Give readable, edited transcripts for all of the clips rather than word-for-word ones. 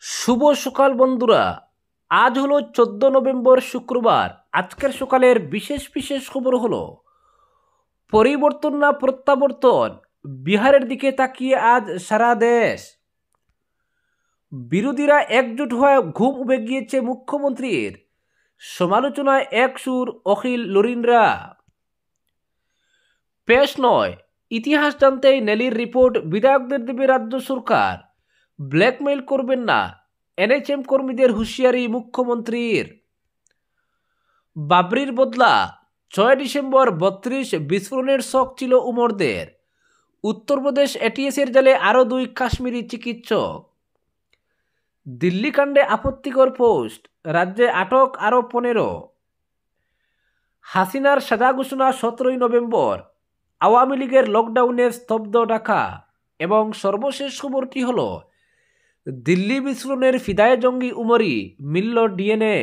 শুভ সকাল বন্ধুরা। আজ হলো 14 নভেম্বর শুক্রবার। আজকের সকালের বিশেষ বিশেষ খবর হলো পরিবর্তন না প্রত্যাবর্তন, বিহারের দিকে তাকিয়ে আজ সারা দেশ। বিরোধীরা একজোট হয়ে ঘুম উবে গিয়েছে মুখ্যমন্ত্রীর, সমালোচনায় এক সুর অখিল লরিনরা। পেশ নয়, ইতিহাস জানতেই নেলির রিপোর্ট, বিধায়কদের দেবে রাজ্য সরকার, ব্ল্যাকমেইল করবেন না, এনএচএম কর্মীদের হুঁশিয়ারি মুখ্যমন্ত্রীর। বাবরির বদলা 6 ডিসেম্বর 32 বিস্ফোরণের শখ ছিল উমরদের। উত্তরপ্রদেশ এটিএসের জালে আরও 2 কাশ্মীরি চিকিৎসক। দিল্লি কাণ্ডে আপত্তিকর পোস্ট, রাজ্যে আটক আরও 15। হাসিনার সাজা ঘোষণা 17 নভেম্বর, আওয়ামী লীগের লকডাউনে স্তব্ধ ঢাকা। এবং সর্বশেষ খবরটি হল দিল্লি বিস্ফোরণের ফিদায়ে জঙ্গি উমরি, মিলল ডিএনএ।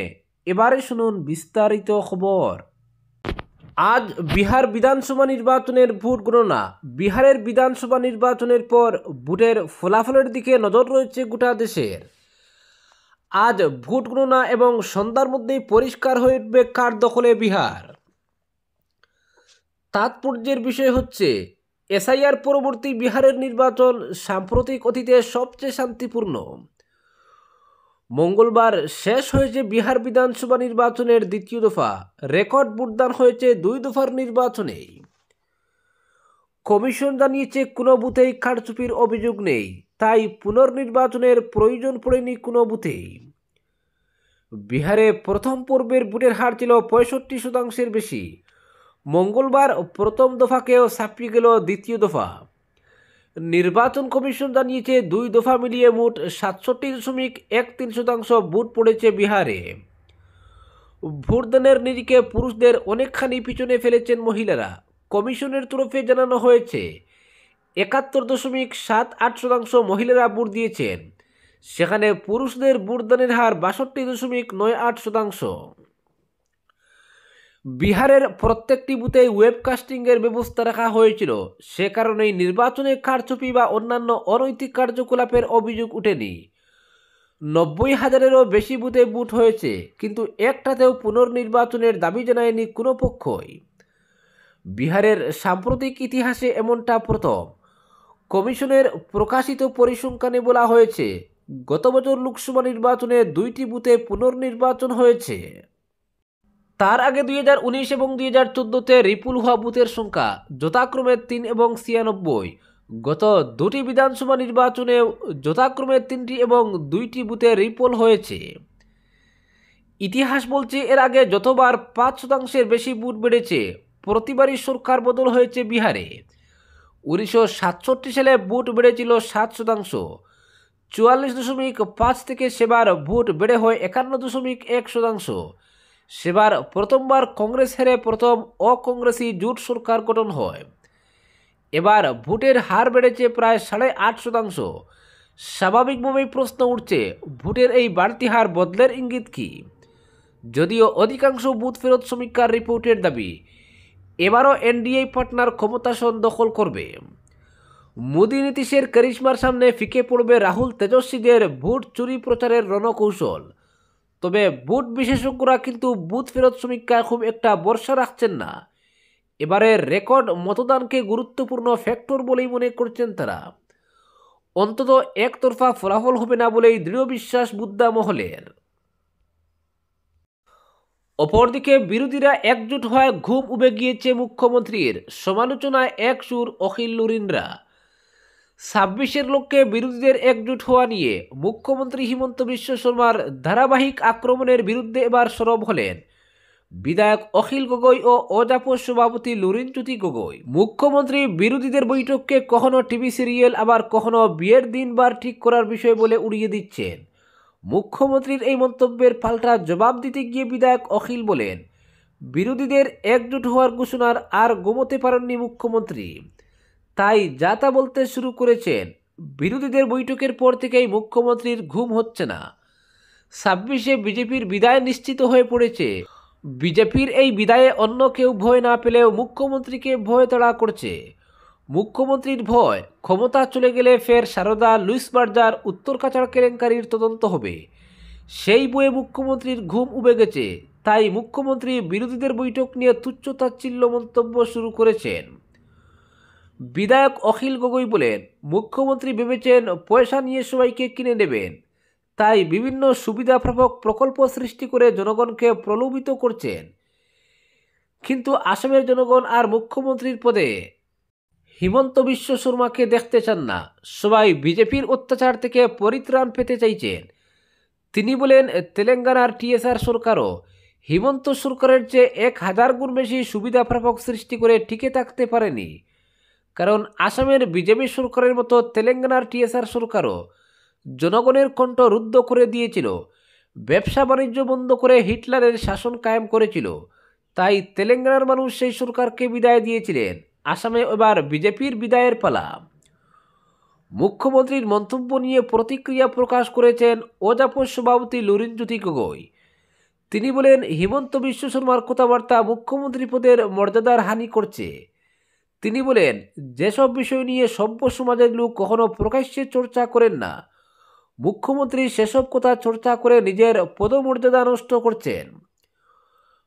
এবারে শুনুন বিস্তারিত খবর। আজ বিহার বিধানসভা নির্বাচনের ভোট গণনা। বিহারের বিধানসভা নির্বাচনের পর ভোটের ফলাফলের দিকে নজর রয়েছে গোটা দেশের। আজ ভোট গণনা এবং সন্ধ্যার মধ্যেই পরিষ্কার হয়ে উঠবে কার দখলে বিহার। তাৎপর্যের বিষয় হচ্ছে, এসআইআর পরবর্তী বিহারের নির্বাচন সাম্প্রতিক অতীতে সবচেয়ে শান্তিপূর্ণ। মঙ্গলবার শেষ হয়েছে বিহার বিধানসভা নির্বাচনের দ্বিতীয় দফা। রেকর্ড ভোটদান হয়েছে 2 দফার নির্বাচনে। কমিশন জানিয়েছে কোনো বুথেই কারচুপির অভিযোগ নেই, তাই পুনর্নির্বাচনের প্রয়োজন পড়েনি কোনো বুথেই। বিহারে প্রথম পর্বের ভোটের হার ছিল 65% বেশি। মঙ্গলবার প্রথম দফাকেও ছাপিয়ে গেল দ্বিতীয় দফা। নির্বাচন কমিশন জানিয়েছে 2 দফা মিলিয়ে মোট 67.13% ভোট পড়েছে বিহারে। ভোটদানের নিরিখে পুরুষদের অনেকখানি পিছনে ফেলেছেন মহিলারা। কমিশনের তরফে জানানো হয়েছে 71.78% মহিলারা ভোট দিয়েছেন, সেখানে পুরুষদের ভোটদানের হার 62.98%। বিহারের প্রত্যেকটি বুথে ওয়েবকাস্টিংয়ের ব্যবস্থা রাখা হয়েছিল, সে কারণেই নির্বাচনে কারচুপি বা অন্যান্য অনৈতিক কার্যকলাপের অভিযোগ উঠেনি। 90,000-এরও বেশি বুথে ভোট হয়েছে, কিন্তু একটাতেও পুনর্নির্বাচনের দাবি জানায়নি কোনো পক্ষই। বিহারের সাম্প্রতিক ইতিহাসে এমনটা প্রথম। কমিশনের প্রকাশিত পরিসংখ্যানে বলা হয়েছে, গত বছর লোকসভা নির্বাচনে 2টি বুথে পুনর্নির্বাচন হয়েছে। তার আগে 2019 এবং 2014-তে রিপুল হওয়া বুথের সংখ্যা যথাক্রমে 3 এবং 96। গত 2টি বিধানসভা নির্বাচনে যথাক্রমে 3টি এবং 2টি বুথে রিপোল হয়েছে। ইতিহাস বলছে, এর আগে যতবার 5%-এর বেশি ভোট বেড়েছে, প্রতিবারই সরকার বদল হয়েছে বিহারে। 1967 সালে ভোট বেড়েছিল 7%, 44.5 থেকে সেবার ভোট বেড়ে হয় 51.1%। সেবার প্রথমবার কংগ্রেস হেরে প্রথম অকংগ্রেসি জোট সরকার গঠন হয়। এবার ভোটের হার বেড়েছে প্রায় 8.5%। স্বাভাবিকভাবেই প্রশ্ন উঠছে, ভোটের এই বাড়তি হার বদলের ইঙ্গিত কি? যদিও অধিকাংশ বুথ ফেরত সমীক্ষার রিপোর্টের দাবি, এবারও এনডিএ পার্টনার ক্ষমতাসন দখল করবে। মোদী নীতিশের কারিশমার সামনে ফিকে পড়বে রাহুল তেজস্বীদের ভোট চুরি প্রচারের রণকৌশল। তবে ভোট বিশেষজ্ঞরা কিন্তু বুথ ফেরত সমীক্ষায় খুব একটা ভরসা রাখছেন না। এবারের রেকর্ড মতদানকে গুরুত্বপূর্ণ ফ্যাক্টর বলেই মনে করছেন তারা। অন্তত একতরফা ফলাফল হবে না বলেই দৃঢ় বিশ্বাস বুদ্ধা মহলের। অপরদিকে বিরোধীরা একজোট হয়ে ঘুম উবে গিয়েছে মুখ্যমন্ত্রীর, সমালোচনায় এক সুর অখিল লরিনরা। 26-এর লক্ষ্যে বিরোধীদের একজোট হওয়া নিয়ে মুখ্যমন্ত্রী হিমন্ত বিশ্ব শর্মার ধারাবাহিক আক্রমণের বিরুদ্ধে এবার সরব হলেন বিধায়ক অখিল গগৈ ও অজাপোর সভাপতি লুরিনজ্যোতি গগৈ। মুখ্যমন্ত্রী বিরোধীদের বৈঠককে কখনো টিভি সিরিয়াল, আবার কখনো বিয়ের দিন বার ঠিক করার বিষয় বলে উড়িয়ে দিচ্ছেন। মুখ্যমন্ত্রীর এই মন্তব্যের পাল্টা জবাব দিতে গিয়ে বিধায়ক অখিল বলেন, বিরোধীদের একজোট হওয়ার ঘোষণার আর গোমতে পারেননি মুখ্যমন্ত্রী, তাই যা তা বলতে শুরু করেছেন। বিরোধীদের বৈঠকের পর থেকেই মুখ্যমন্ত্রীর ঘুম হচ্ছে না। 26-এ বিজেপির বিদায় নিশ্চিত হয়ে পড়েছে। বিজেপির এই বিদায়ে অন্য কেউ ভয় না পেলেও মুখ্যমন্ত্রীকে ভয় তাড়া করছে। মুখ্যমন্ত্রীর ভয় ক্ষমতা চলে গেলে ফের সারদা লুইস বার্জার উত্তর কাছাড় কেলেঙ্কারির তদন্ত হবে। সেই বইয়ে মুখ্যমন্ত্রীর ঘুম উবে গেছে, তাই মুখ্যমন্ত্রী বিরোধীদের বৈঠক নিয়ে তুচ্ছ-তাচ্ছিল্য মন্তব্য শুরু করেছেন। বিধায়ক অখিল গগৈ বলেন, মুখ্যমন্ত্রী ভেবেছেন পয়সা নিয়ে সবাইকে কিনে নেবেন, তাই বিভিন্ন সুবিধাপ্রাপক প্রকল্প সৃষ্টি করে জনগণকে প্রলোভিত করছেন। কিন্তু আসামের জনগণ আর মুখ্যমন্ত্রীর পদে হিমন্ত বিশ্ব শর্মাকে দেখতে চান না। সবাই বিজেপির অত্যাচার থেকে পরিত্রাণ পেতে চাইছেন। তিনি বলেন, তেলেঙ্গানার টিএসআর সরকারও হিমন্ত সরকারের চেয়ে 1000 গুণ বেশি সুবিধাপ্রাপক সৃষ্টি করে টিকে থাকতে পারেনি। কারণ আসামের বিজেপি সরকারের মতো তেলেঙ্গানার টিএসআর সরকারও জনগণের কণ্ঠ রুদ্ধ করে দিয়েছিল, ব্যবসা বাণিজ্য বন্ধ করে হিটলারের শাসন কায়েম করেছিল। তাই তেলেঙ্গানার মানুষ সেই সরকারকে বিদায় দিয়েছিলেন। আসামে এবার বিজেপির বিদায়ের পালা। মুখ্যমন্ত্রীর মন্তব্য নিয়ে প্রতিক্রিয়া প্রকাশ করেছেন অজাপর সভাপতি লুরিনজ্যোতি গগৈ। তিনি বলেন, হিমন্ত বিশ্ব শর্মার কথাবার্তা মুখ্যমন্ত্রী পদের মর্যাদার হানি করছে। তিনি বলেন, যেসব বিষয় নিয়ে সভ্য সমাজের লোক কখনো প্রকাশ্যে চর্চা করেন না, মুখ্যমন্ত্রী সেসব কথা চর্চা করে নিজের পদমর্যাদা নষ্ট করছেন।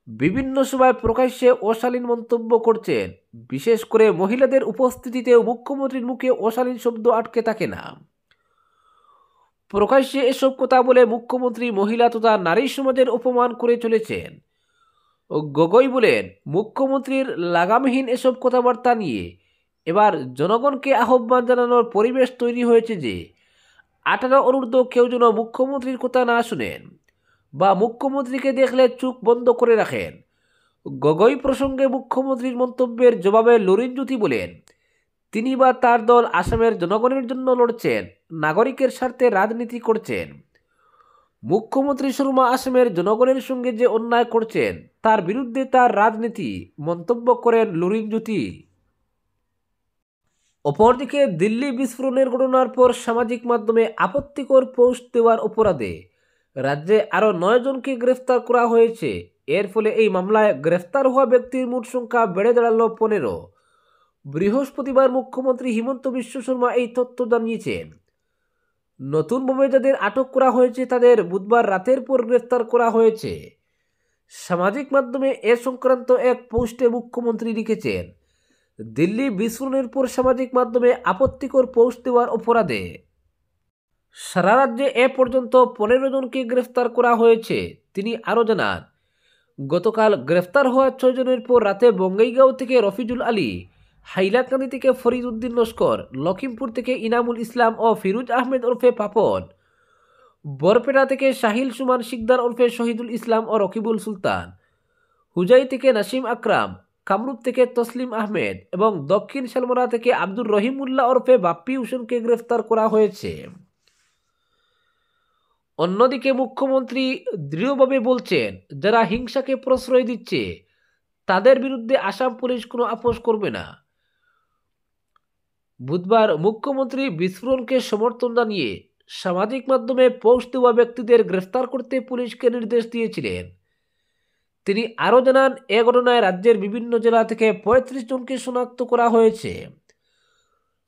বিভিন্ন সভায় প্রকাশ্যে অশালীন মন্তব্য করছেন। বিশেষ করে মহিলাদের উপস্থিতিতেও মুখ্যমন্ত্রীর মুখে অশালীন শব্দ আটকে থাকে না। প্রকাশ্যে এসব কথা বলে মুখ্যমন্ত্রী মহিলা তথা নারী সমাজের অপমান করে চলেছেন। গগৈ বলেন, মুখ্যমন্ত্রীর লাগামহীন এসব কথাবার্তা নিয়ে এবার জনগণকে আহ্বান জানানোর পরিবেশ তৈরি হয়েছে যে 18 অনূর্ধ্ব কেউ যেন মুখ্যমন্ত্রীর কথা না শুনেন বা মুখ্যমন্ত্রীকে দেখলে চোখ বন্ধ করে রাখেন। গগৈ প্রসঙ্গে মুখ্যমন্ত্রীর মন্তব্যের জবাবে লুরিনজ্যোতি বলেন, তিনি বা তার দল আসামের জনগণের জন্য লড়ছেন, নাগরিকের স্বার্থে রাজনীতি করছেন। মুখ্যমন্ত্রী শর্মা আসামের জনগণের সঙ্গে যে অন্যায় করছেন তার বিরুদ্ধে তার রাজনীতি, মন্তব্য করেন লুরিনজ্যোতি। অপরদিকে দিল্লি বিস্ফোরণের ঘটনার পর সামাজিক মাধ্যমে আপত্তিকর পোস্ট দেওয়ার অপরাধে রাজ্যে আরও 9 জনকে গ্রেফতার করা হয়েছে। এর ফলে এই মামলায় গ্রেফতার হওয়া ব্যক্তির মোট সংখ্যা বেড়ে দাঁড়াল 15। বৃহস্পতিবার মুখ্যমন্ত্রী হিমন্ত বিশ্ব শর্মা এই তথ্য জানিয়েছেন। নতুনভাবে যাদের আটক করা হয়েছে তাদের বুধবার রাতের পর গ্রেফতার করা হয়েছে। সামাজিক মাধ্যমে এ সংক্রান্ত এক পোস্টে মুখ্যমন্ত্রী লিখেছেন, দিল্লি বিস্ফোরণের পর সামাজিক মাধ্যমে আপত্তিকর পোস্ট দেওয়ার অপরাধে সারা রাজ্যে এ পর্যন্ত 15 জনকে গ্রেফতার করা হয়েছে। তিনি আরও জানান, গতকাল গ্রেফতার হওয়া 6 জনের পর রাতে বঙ্গাইগাঁও থেকে রফিজুল আলী, হাইলাকান্দি থেকে ফরিদ উদ্দিন লস্কর, লখিমপুর থেকে ইনামুল ইসলাম ও ফিরোজ আহমেদ ওরফে পাপন, বরপেটা থেকে সাহিল সুমান শিকদার ওরফে শহীদুল ইসলাম ও রকিবুল সুলতান, হুজাই থেকে নাসিম আকরাম, কামরূপ থেকে তসলিম আহমেদ এবং দক্ষিণ শালমরা থেকে আব্দুর রহিমুল্লাহ ওরফে বাপ্পি হোসেনকে গ্রেফতার করা হয়েছে। অন্যদিকে মুখ্যমন্ত্রী দৃঢ়ভাবে বলছেন, যারা হিংসাকে প্রশ্রয় দিচ্ছে তাদের বিরুদ্ধে আসাম পুলিশ কোনো আপোষ করবে না। বুধবার মুখ্যমন্ত্রী বিস্ফোরণকে সমর্থন জানিয়ে সামাজিক মাধ্যমে পোস্ট দেওয়া ব্যক্তিদের গ্রেফতার করতে পুলিশকে নির্দেশ দিয়েছিলেন। তিনি আরও জানান, এ ঘটনায় রাজ্যের বিভিন্ন জেলা থেকে 35 জনকে শনাক্ত করা হয়েছে।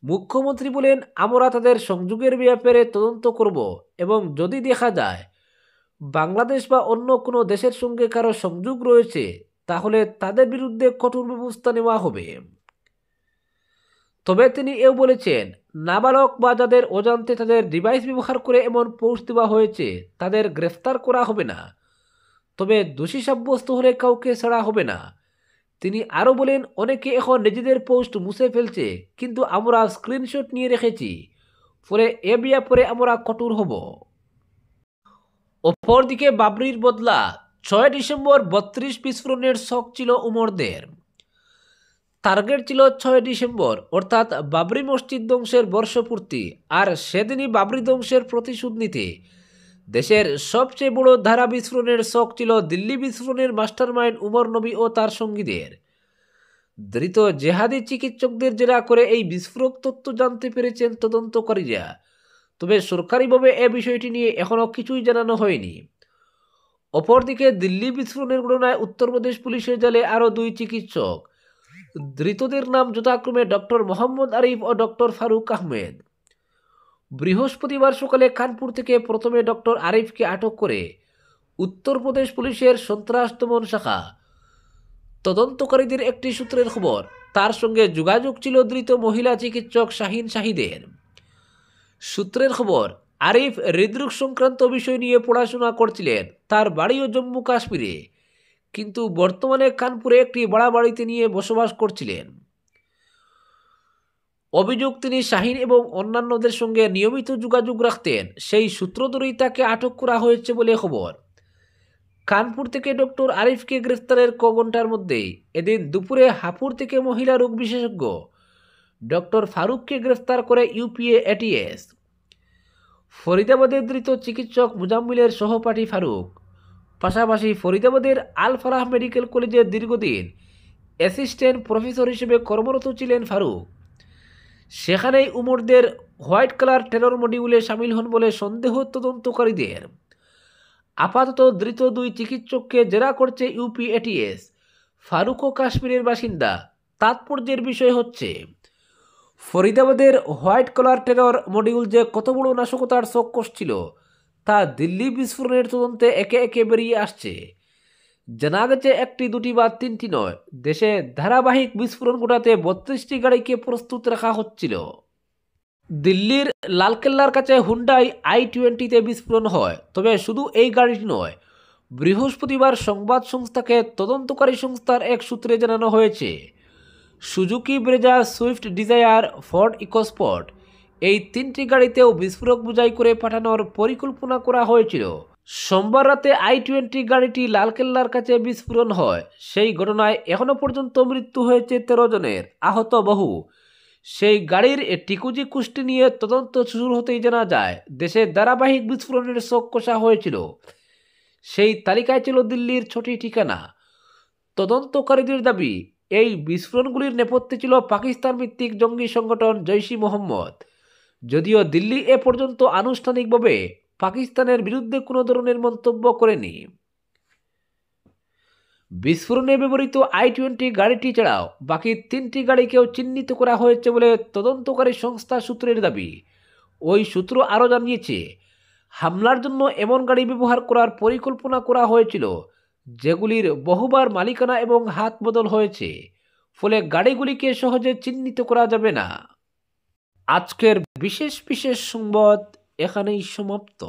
মুখ্যমন্ত্রী বলেন, আমরা তাদের সংযোগের ব্যাপারে তদন্ত করব এবং যদি দেখা যায় বাংলাদেশ বা অন্য কোনো দেশের সঙ্গে কারো সংযোগ রয়েছে তাহলে তাদের বিরুদ্ধে কঠোর ব্যবস্থা নেওয়া হবে। তবে তিনি এও বলেছেন, নাবালক বা যাদের অজান্তে তাদের ডিভাইস ব্যবহার করে এমন পোস্ট দেওয়া হয়েছে তাদের গ্রেফতার করা হবে না, তবে দোষী সাব্যস্ত হলে কাউকে ছাড়া হবে না। তিনি আরও বলেন, অনেকে এখন নিজেদের পোস্ট মুছে ফেলছে, কিন্তু আমরা স্ক্রিনশট নিয়ে রেখেছি, ফলে এ ব্যাপারে আমরা কঠোর হব। অপরদিকে বাবরির বদলা 6 ডিসেম্বর 32 বিস্ফোরণের শখ ছিল উমরদের। টার্গেট ছিল 6 ডিসেম্বর অর্থাৎ বাবরি মসজিদ ধ্বংসের বর্ষপূর্তি, আর সেদিনই বাবরি ধ্বংসের প্রতিশোধ নিতে দেশের সবচেয়ে বড় ধারা বিস্ফোরণের শখ ছিল দিল্লি বিস্ফোরণের মাস্টারমাইন্ড উমর নবী ও তার সঙ্গীদের। ধৃত জেহাদি চিকিৎসকদের জেরা করে এই বিস্ফোরক তথ্য জানতে পেরেছেন তদন্তকারীরা, তবে সরকারিভাবে এ বিষয়টি নিয়ে এখনও কিছুই জানানো হয়নি। অপরদিকে দিল্লি বিস্ফোরণের ঘটনায় উত্তরপ্রদেশ পুলিশের জালে আরও 2 চিকিৎসক ধৃতদের নাম যথাক্রমে ডক্টর মোহাম্মদ আরিফ ও ডক্টর ফারুক আহমেদ। বৃহস্পতিবার সকালে কানপুর থেকে প্রথমে ডক্টর আরিফকে আটক করে উত্তরপ্রদেশ পুলিশের সন্ত্রাস দমন শাখা তদন্তকারীদের একটি সূত্রের খবর, তার সঙ্গে যোগাযোগ ছিল ধৃত মহিলা চিকিৎসক শাহিন শাহিদের। সূত্রের খবর, আরিফ হৃদরোগ সংক্রান্ত বিষয় নিয়ে পড়াশোনা করছিলেন। তার বাড়িও জম্মু কাশ্মীরে, কিন্তু বর্তমানে কানপুরে একটি ভাড়া বাড়িতে নিয়ে বসবাস করছিলেন। অভিযোগ, তিনি শাহিন এবং অন্যান্যদের সঙ্গে নিয়মিত যোগাযোগ রাখতেন। সেই সূত্র ধরেই তাকে আটক করা হয়েছে বলে খবর। কানপুর থেকে ডক্টর আরিফকে গ্রেফতারের ক ঘন্টার মধ্যেই এদিন দুপুরে হাপুর থেকে মহিলা রোগ বিশেষজ্ঞ ডক্টর ফারুককে গ্রেফতার করে ইউপিএ এটিএস। ফরিদাবাদের ধৃত চিকিৎসক মুজাম্মিলের সহপাঠী ফারুক, পাশাপাশি ফরিদাবাদের আল ফালাহ মেডিকেল কলেজের দীর্ঘদিন অ্যাসিস্ট্যান্ট প্রফেসর হিসেবে কর্মরত ছিলেন ফারুক। সেখানেই উমরদের হোয়াইট কালার টেরর মডিউলে সামিল হন বলে সন্দেহ তদন্তকারীদের। আপাতত ধৃত দুই চিকিৎসককে জেরা করছে ইউপি এটিএস। ফারুকও কাশ্মীরের বাসিন্দা। তাৎপর্যের বিষয় হচ্ছে, ফরিদাবাদের হোয়াইট কালার টেরর মডিউল যে কত বড় নাশকতার শোক ছিল তা দিল্লি বিস্ফোরণের তদন্তে একে একে বেরিয়ে আসছে। জানা গেছে, একটি, দুটি বা তিনটি নয়, দেশে ধারাবাহিক বিস্ফোরণ ঘটাতে 32টি গাড়িকে প্রস্তুত রাখা হচ্ছিল। দিল্লির লালকেল্লার কাছে হুন্ডাই i20-তে বিস্ফোরণ হয়। তবে শুধু এই গাড়িটি নয়, বৃহস্পতিবার সংবাদ সংস্থাকে তদন্তকারী সংস্থার এক সূত্রে জানানো হয়েছে, Suzuki Brezza, Swift Dzire, Ford EcoSport এই 3টি গাড়িতেও বিস্ফোরক বোঝাই করে পাঠানোর পরিকল্পনা করা হয়েছিল। সোমবার রাতে i20 গাড়িটি লালকেল্লার কাছে বিস্ফোরণ হয়। সেই ঘটনায় এখনো পর্যন্ত মৃত্যু হয়েছে 13 জনের, আহত বহু। সেই গাড়ির টিকুজি কুষ্টি নিয়ে তদন্ত শুরু হতেই জানা যায়, দেশে ধারাবাহিক বিস্ফোরণের শোক কষা হয়েছিল। সেই তালিকায় ছিল দিল্লির 6টি ঠিকানা। তদন্তকারীদের দাবি, এই বিস্ফোরণগুলির নেপথ্যে ছিল পাকিস্তান ভিত্তিক জঙ্গি সংগঠন জৈশ-ই মোহাম্মদ। যদিও দিল্লি এ পর্যন্ত আনুষ্ঠানিকভাবে পাকিস্তানের বিরুদ্ধে কোনো ধরনের মন্তব্য করেনি। বিস্ফোরণে ব্যবহৃত i20 গাড়িটি ছাড়াও বাকি 3টি গাড়িকেও চিহ্নিত করা হয়েছে বলে তদন্তকারী সংস্থা সূত্রের দাবি। ওই সূত্র আরও জানিয়েছে, হামলার জন্য এমন গাড়ি ব্যবহার করার পরিকল্পনা করা হয়েছিল যেগুলির বহুবার মালিকানা এবং হাত বদল হয়েছে, ফলে গাড়িগুলিকে সহজে চিহ্নিত করা যাবে না। আজকের বিশেষ সংবাদ এখানেই সমাপ্ত।